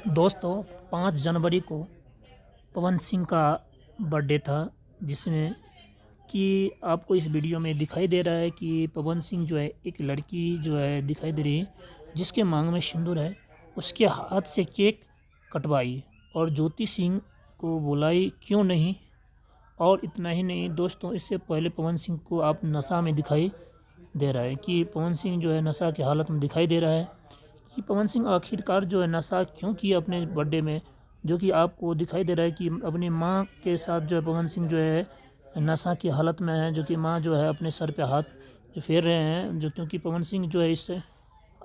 दोस्तों 5 जनवरी को पवन सिंह का बर्थडे था, जिसमें कि आपको इस वीडियो में दिखाई दे रहा है कि पवन सिंह जो है एक लड़की जो है दिखाई दे रही है, जिसके मांग में सिंदूर है, उसके हाथ से केक कटवाई और ज्योति सिंह को बुलाई क्यों नहीं। और इतना ही नहीं दोस्तों, इससे पहले पवन सिंह को आप नशा में दिखाई दे रहा है कि पवन सिंह जो है नशा की हालत में दिखाई दे रहा है कि पवन सिंह आखिरकार जो है नशा क्यों किया अपने बर्थडे में, जो कि आपको दिखाई दे रहा है कि अपनी माँ के साथ जो है पवन सिंह जो है नशा की हालत में है, जो कि माँ जो है अपने सर पे हाथ जो फेर रहे हैं, जो क्योंकि पवन सिंह जो है इससे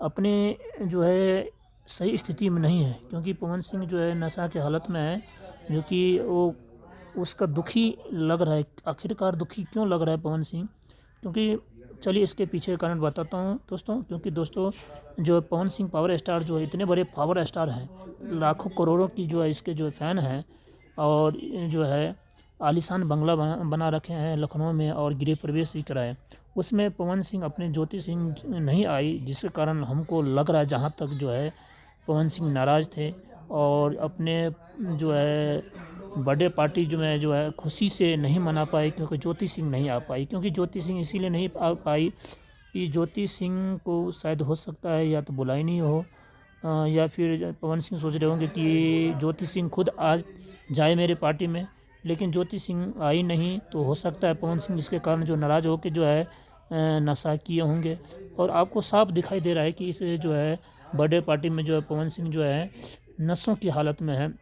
अपने जो है सही स्थिति में नहीं है, क्योंकि पवन सिंह जो है नशा की हालत में है, जो कि वो उसका दुखी लग रहा है। आखिरकार दुखी क्यों लग रहा है पवन सिंह, क्योंकि चलिए इसके पीछे का कारण बताता हूँ दोस्तों। क्योंकि दोस्तों जो पवन सिंह पावर स्टार जो है इतने बड़े पावर स्टार हैं, लाखों करोड़ों की जो है इसके जो फ़ैन हैं, और जो है आलीशान बंगला बना रखे हैं लखनऊ में और गृह प्रवेश भी कराए। उसमें पवन सिंह अपने ज्योति सिंह नहीं आई, जिसके कारण हमको लग रहा है जहाँ तक जो है पवन सिंह नाराज़ थे और अपने जो है बर्थडे पार्टी जो है खुशी से नहीं मना पाए, क्योंकि ज्योति सिंह नहीं आ पाई। क्योंकि ज्योति सिंह इसीलिए नहीं आ पाई कि ज्योति सिंह को शायद हो सकता है या तो बुलाई नहीं हो, या फिर पवन सिंह सोच रहे होंगे कि ज्योति सिंह खुद आ जाए मेरे पार्टी में, लेकिन ज्योति सिंह आई नहीं, तो हो सकता है पवन सिंह इसके कारण जो नाराज़ होकर जो है नशा किए होंगे। और आपको साफ दिखाई दे रहा है कि इस जो है बर्थडे पार्टी में जो है पवन सिंह जो है नशों की हालत में है,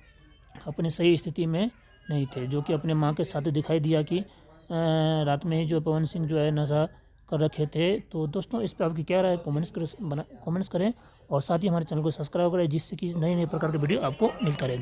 अपने सही स्थिति में नहीं थे, जो कि अपने माँ के साथ दिखाई दिया कि रात में ही जो पवन सिंह जो है नशा कर रखे थे। तो दोस्तों इस पर आपकी क्या राय है, कमेंट्स करें और साथ ही हमारे चैनल को सब्सक्राइब करें, जिससे कि नए नए प्रकार के वीडियो आपको मिलता रहे।